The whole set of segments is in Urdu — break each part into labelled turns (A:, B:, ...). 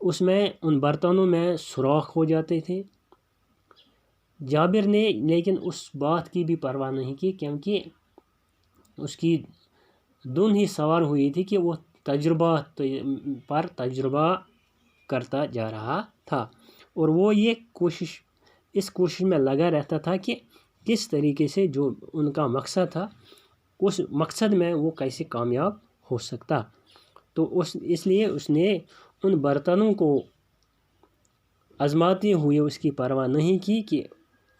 A: اس میں ان برتنوں میں سوراخ ہو جاتے تھے۔ جابر نے لیکن اس بات کی بھی پرواہ نہیں کی، کیونکہ اس کی دن ہی سوار ہوئی تھی کہ وہ تجربات پر تجربہ کرتا جا رہا تھا، اور وہ اس کوشش میں لگا رہتا تھا کہ کس طریقے سے جو ان کا مقصد تھا اس مقصد میں وہ کیسے کامیاب ہو سکتا۔ تو اس لیے اس نے ان برتنوں کو آزماتے ہوئے اس کی پرواہ نہیں کی کہ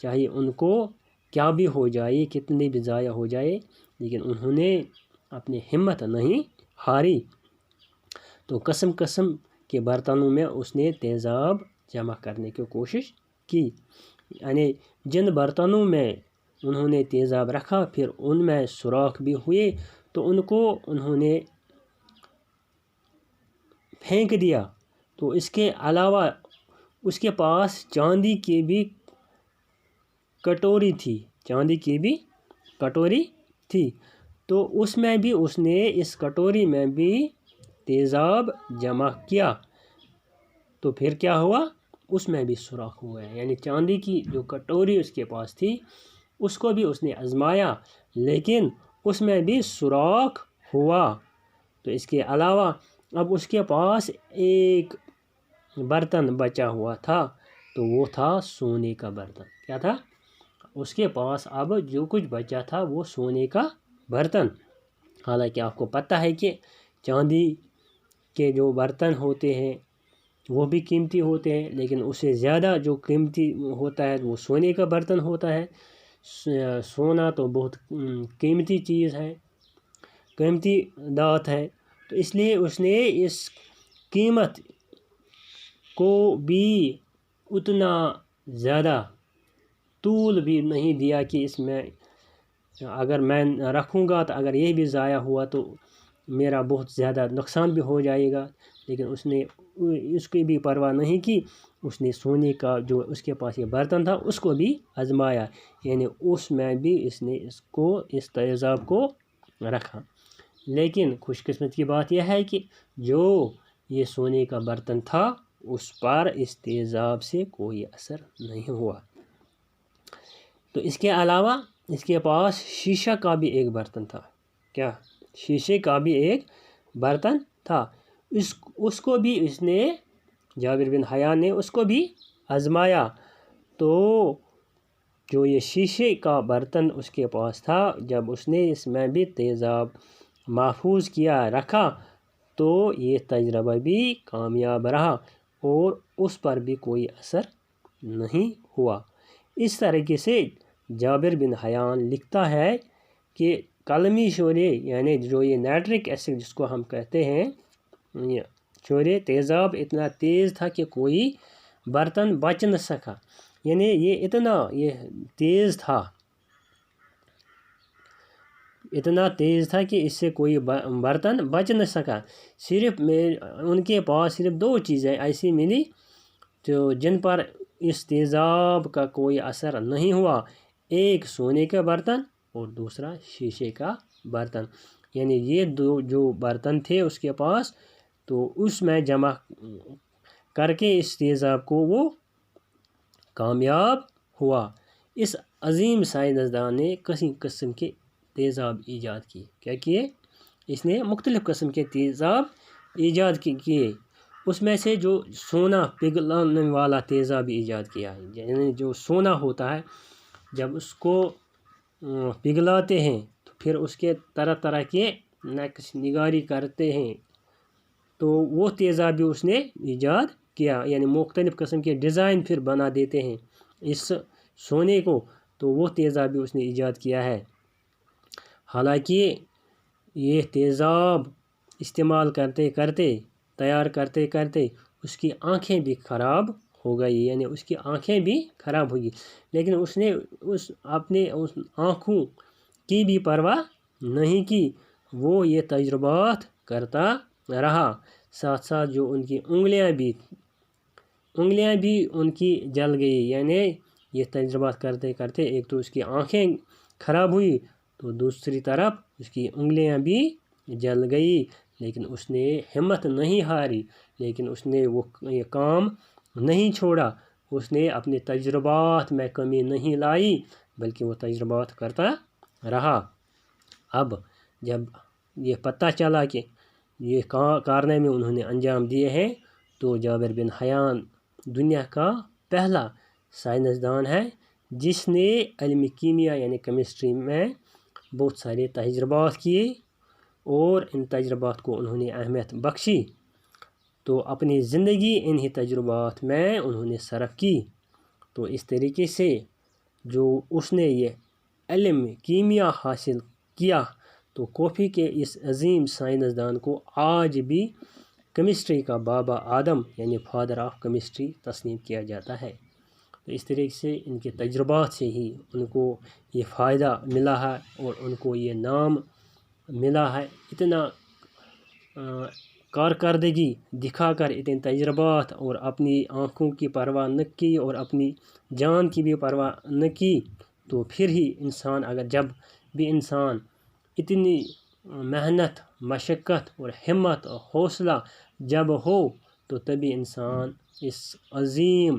A: چاہے ان کو کیا بھی ہو جائے، کتنے بھی ضائع ہو جائے، لیکن انہوں نے اپنی ہمت نہیں ہاری۔ تو قسم کے برتنوں میں اس نے تیزاب جمع کرنے کی کوشش کی، یعنی جن برتنوں میں انہوں نے تیزاب رکھا پھر ان میں سوراخ بھی ہوئے تو ان کو انہوں نے پھینک دیا۔ تو اس کے علاوہ اس کے پاس چاندی کی بھی کٹوری تھی، تو اس میں بھی اس نے اس کٹوری میں بھی تیزاب جمع کیا، تو پھر کیا ہوا، اس میں بھی سوراخ ہوا ہے۔ یعنی چاندی کی جو کٹوری اس کے پاس تھی اس کو بھی اس نے آزمایا لیکن اس میں بھی سوراخ ہوا۔ تو اس کے علاوہ اب اس کے پاس ایک برتن بچا ہوا تھا، تو وہ تھا سونے کا برتن۔ کیا تھا اس کے پاس؟ اب جو کچھ بچا تھا وہ سونے کا برتن۔ حالانکہ آپ کو پتہ ہے کہ چاندی کے جو برتن ہوتے ہیں وہ بھی قیمتی ہوتے ہیں، لیکن اس سے زیادہ جو قیمتی ہوتا ہے وہ سونے کا برتن ہوتا ہے۔ سونا تو بہت قیمتی چیز ہے، قیمتی دھات ہے، تو اس لیے اس نے اس قیمت کو بھی اتنا زیادہ طول بھی نہیں دیا کہ اس میں اگر میں رکھوں گا تو اگر یہ بھی ضائع ہوا تو میرا بہت زیادہ نقصان بھی ہو جائے گا، لیکن اس نے اس کی بھی پرواہ نہیں کی۔ اس نے سونے کا جو اس کے پاس یہ برتن تھا اس کو بھی آزمایا، یعنی اس میں بھی اس نے اس تیزاب کو رکھا۔ لیکن خوش قسمت کی بات یہ ہے کہ جو یہ سونے کا برتن تھا اس پر اس تیزاب سے کوئی اثر نہیں ہوا۔ تو اس کے علاوہ اس کے پاس شیشہ کا بھی ایک برتن تھا۔ کیا؟ شیشے کا بھی ایک برتن تھا، اس کو بھی اس نے جابر بن حیان نے اس کو بھی آزمایا۔ تو جو یہ شیشے کا برتن اس کے پاس تھا جب اس نے اس میں بھی تیزاب محفوظ کیا رکھا تو یہ تجربہ بھی کامیاب رہا اور اس پر بھی کوئی اثر نہیں ہوا۔ اس طریقے سے جابر بن حیان لکھتا ہے کہ قلمی شعلے یعنی جو یہ نائٹرک ایسڈ جس کو ہم کہتے ہیں، یہ شعلے تیزاب اتنا تیز تھا کہ کوئی برتن بچ نہ سکا، یعنی یہ اتنا تیز تھا کہ اس سے کوئی برتن بچ نہ سکا۔ صرف ان کے پاس صرف دو چیزیں ایسی ملی جن پر اس تیزاب کا کوئی اثر نہیں ہوا، ایک سونے کا برتن اور دوسرا شیشے کا برتن۔ یعنی یہ دو جو برتن تھے اس کے پاس، تو اس میں جمع کر کے اس تیزاب کو وہ کامیاب ہوا۔ اس عظیم سائنسدان نے قسم کے تیزاب ایجاد کیے۔ کیا کیے؟ اس نے مختلف قسم کے تیزاب ایجاد کیے۔ اس میں سے جو سونا پگھلانے والا تیزاب ایجاد کیا ہے، یعنی جو سونا ہوتا ہے جب اس کو پگھلاتے ہیں تو پھر اس کے طرح طرح کے نقش نگاری کرتے ہیں، تو وہ تیزاب بھی اس نے ایجاد کیا، یعنی مختلف قسم کے ڈیزائن پھر بنا دیتے ہیں اس سونے کو، تو وہ تیزاب بھی اس نے ایجاد کیا ہے۔ حالانکہ یہ تیزاب استعمال تیار کرتے اس کی آنکھیں بھی خراب ہو گئی، یعنی اس کی آنکھیں بھی خراب ہوگی، لیکن اس نے اپنے آنکھوں کی بھی پرواہ نہیں کی، وہ یہ تجربات کرتا رہا۔ ساتھ ساتھ جو ان کی انگلیاں بھی ان کی جل گئی، یعنی یہ تجربات کرتے ایک تو اس کی آنکھیں خراب ہوئی تو دوسری طرف اس کی انگلیاں بھی جل گئی، لیکن اس نے ہمت نہیں ہاری، لیکن اس نے وہ یہ کام نہیں چھوڑا، اس نے اپنے تجربات میں کمی نہیں لائی بلکہ وہ تجربات کرتا رہا۔ اب جب یہ پتہ چلا کہ یہ کارنامے انہوں نے انجام دیے ہیں تو جابر بن حیان دنیا کا پہلا سائنسدان ہے جس نے علم کیمیا یعنی کیمسٹری میں بہت سارے تجربات کیے اور ان تجربات کو انہوں نے اہمیت بخشی، تو اپنی زندگی انہی تجربات میں انہوں نے صرف کی۔ تو اس طریقے سے جو اس نے یہ علم کیمیا حاصل کیا تو کوفی کے اس عظیم سائنسدان کو آج بھی کیمسٹری کا بابا آدم یعنی فادر آف کیمسٹری تسلیم کیا جاتا ہے۔ تو اس طریقے سے ان کے تجربات سے ہی ان کو یہ فائدہ ملا ہے اور ان کو یہ نام ملا ہے۔ اتنا کارکردگی دکھا کر اتنے تجربات اور اپنی آنکھوں کی پرواہ نہ کی اور اپنی جان کی بھی پرواہ نہ کی، تو پھر ہی انسان جب بھی انسان اتنی محنت، مشقت اور ہمت اور حوصلہ جب ہو تو تبھی انسان اس عظیم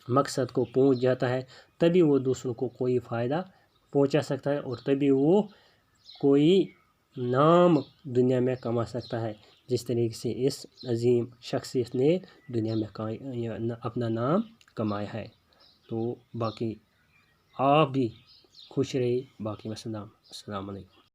A: مقصد کو پہنچ جاتا ہے، تبھی وہ دوسروں کو کوئی فائدہ پہنچا سکتا ہے اور تبھی وہ کوئی نام دنیا میں کما سکتا ہے، جس طریقے سے اس عظیم شخصیت نے دنیا میں اپنا نام کمایا ہے۔ تو باقی آپ بھی خوش رہیے، باقی السلام علیکم۔